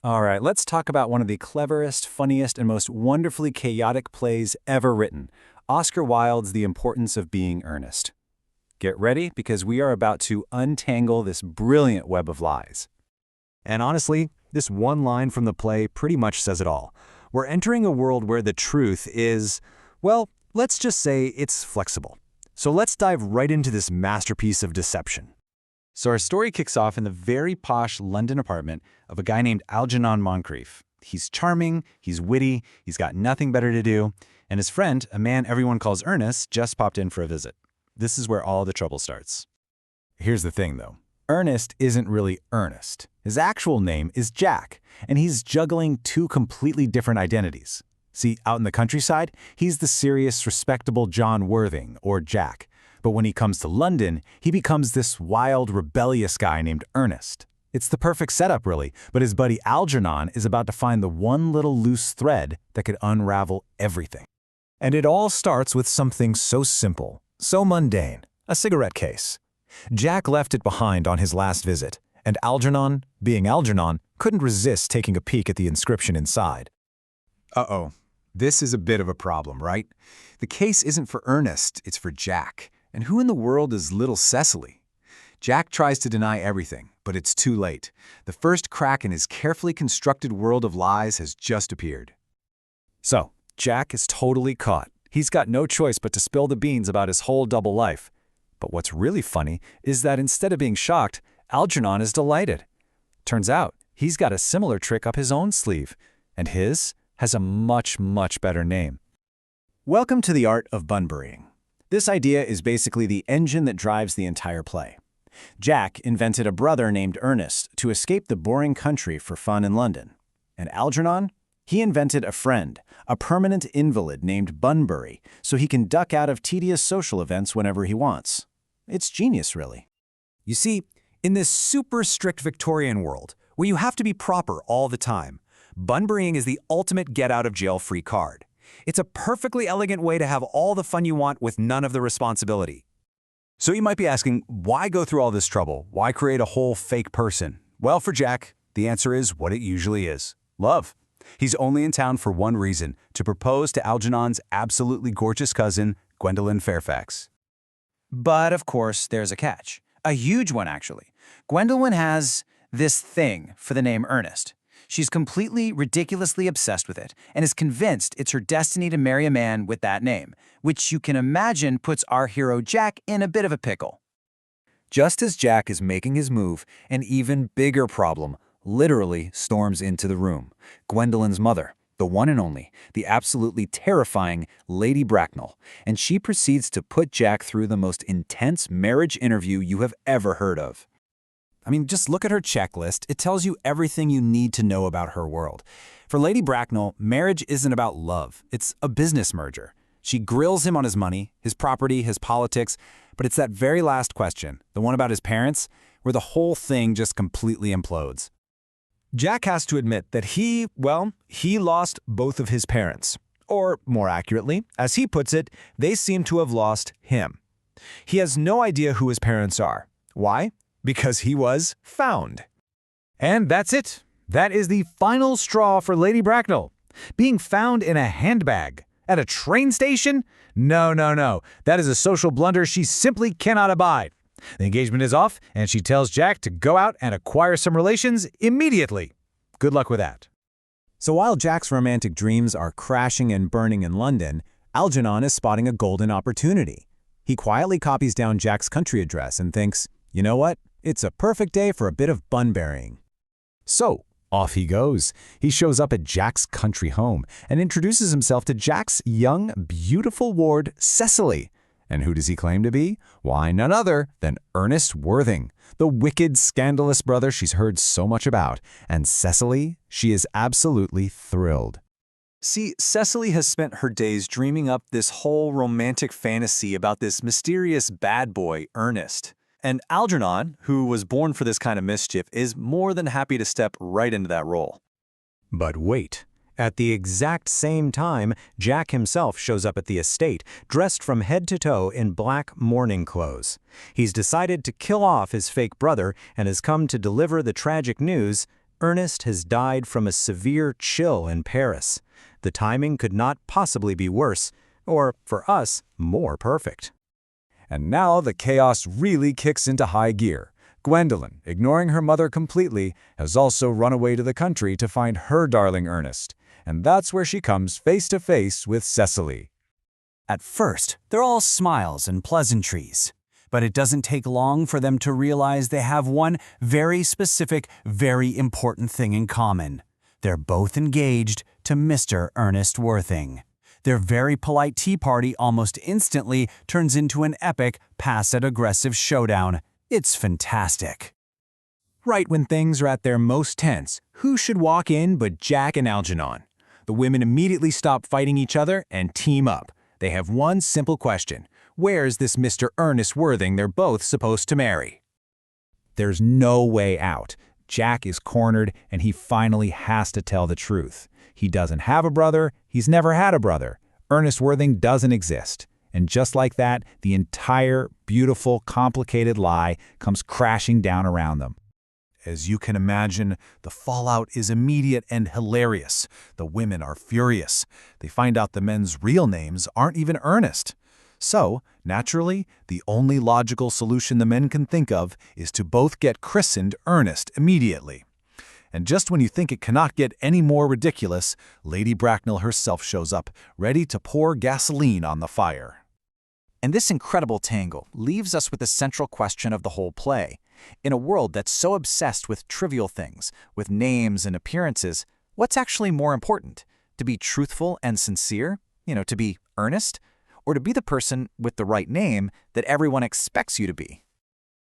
All right, let's talk about one of the cleverest, funniest, and most wonderfully chaotic plays ever written, Oscar Wilde's The Importance of Being Earnest. Get ready, because we are about to untangle this brilliant web of lies. And honestly, this one line from the play pretty much says it all. We're entering a world where the truth is, well, let's just say it's flexible. So let's dive right into this masterpiece of deception. So our story kicks off in the very posh London apartment of a guy named Algernon Moncrief. He's charming, he's witty, he's got nothing better to do, and his friend, a man everyone calls Ernest, just popped in for a visit. This is where all the trouble starts. Here's the thing, though. Ernest isn't really Ernest. His actual name is Jack, and he's juggling two completely different identities. See, out in the countryside, he's the serious, respectable John Worthing, or Jack. But when he comes to London, he becomes this wild, rebellious guy named Earnest. It's the perfect setup, really, but his buddy Algernon is about to find the one little loose thread that could unravel everything. And it all starts with something so simple, so mundane, a cigarette case. Jack left it behind on his last visit, and Algernon, being Algernon, couldn't resist taking a peek at the inscription inside. Uh-oh. This is a bit of a problem, right? The case isn't for Ernest, it's for Jack. And who in the world is little Cecily? Jack tries to deny everything, but it's too late. The first crack in his carefully constructed world of lies has just appeared. So, Jack is totally caught. He's got no choice but to spill the beans about his whole double life. But what's really funny is that instead of being shocked, Algernon is delighted. Turns out, he's got a similar trick up his own sleeve, and his has a much, much better name. Welcome to the art of bunburying. This idea is basically the engine that drives the entire play. Jack invented a brother named Earnest to escape the boring country for fun in London. And Algernon? He invented a friend, a permanent invalid named Bunbury, so he can duck out of tedious social events whenever he wants. It's genius, really. You see, in this super strict Victorian world, where you have to be proper all the time, bunburying is the ultimate get-out-of-jail-free card. It's a perfectly elegant way to have all the fun you want with none of the responsibility. So you might be asking, why go through all this trouble? Why create a whole fake person? Well, for Jack, the answer is what it usually is: love. He's only in town for one reason: to propose to Algernon's absolutely gorgeous cousin, Gwendolyn Fairfax. But of course, there's a catch. A huge one, actually. Gwendolyn has this thing for the name Earnest. She's completely, ridiculously obsessed with it and is convinced it's her destiny to marry a man with that name, which you can imagine puts our hero Jack in a bit of a pickle. Just as Jack is making his move, an even bigger problem literally storms into the room. Gwendolyn's mother, the one and only, the absolutely terrifying Lady Bracknell, and she proceeds to put Jack through the most intense marriage interview you have ever heard of. I mean, just look at her checklist. It tells you everything you need to know about her world. For Lady Bracknell, marriage isn't about love. It's a business merger. She grills him on his money, his property, his politics, but it's that very last question, the one about his parents, where the whole thing just completely implodes. Jack has to admit that he lost both of his parents. Or, more accurately, as he puts it, they seem to have lost him. He has no idea who his parents are. Why? Because he was found. And that's it. That is the final straw for Lady Bracknell. Being found in a handbag at a train station? No. That is a social blunder she simply cannot abide. The engagement is off, and she tells Jack to go out and acquire some relations immediately. Good luck with that. So while Jack's romantic dreams are crashing and burning in London, Algernon is spotting a golden opportunity. He quietly copies down Jack's country address and thinks, you know what? It's a perfect day for a bit of bunburying. So, off he goes. He shows up at Jack's country home and introduces himself to Jack's young, beautiful ward, Cecily. And who does he claim to be? Why, none other than Ernest Worthing, the wicked, scandalous brother she's heard so much about. And Cecily, she is absolutely thrilled. See, Cecily has spent her days dreaming up this whole romantic fantasy about this mysterious bad boy, Ernest. And Algernon, who was born for this kind of mischief, is more than happy to step right into that role. But wait. At the exact same time, Jack himself shows up at the estate, dressed from head to toe in black mourning clothes. He's decided to kill off his fake brother and has come to deliver the tragic news Ernest has died from a severe chill in Paris. The timing could not possibly be worse, or, for us, more perfect. And now the chaos really kicks into high gear. Gwendolyn, ignoring her mother completely, has also run away to the country to find her darling Ernest. And that's where she comes face to face with Cecily. At first, they're all smiles and pleasantries. But it doesn't take long for them to realize they have one very specific, very important thing in common. They're both engaged to Mr. Ernest Worthing. Their very polite tea party almost instantly turns into an epic, passive-aggressive showdown. It's fantastic. Right when things are at their most tense, who should walk in but Jack and Algernon? The women immediately stop fighting each other and team up. They have one simple question. Where's this Mr. Ernest Worthing they're both supposed to marry? There's no way out. Jack is cornered, and he finally has to tell the truth. He doesn't have a brother. He's never had a brother. Ernest Worthing doesn't exist. And just like that, the entire, beautiful, complicated lie comes crashing down around them. As you can imagine, the fallout is immediate and hilarious. The women are furious. They find out the men's real names aren't even Ernest. So, naturally, the only logical solution the men can think of is to both get christened Ernest immediately. And just when you think it cannot get any more ridiculous, Lady Bracknell herself shows up, ready to pour gasoline on the fire. And this incredible tangle leaves us with the central question of the whole play. In a world that's so obsessed with trivial things, with names and appearances, what's actually more important? To be truthful and sincere? To be earnest? Or to be the person with the right name that everyone expects you to be?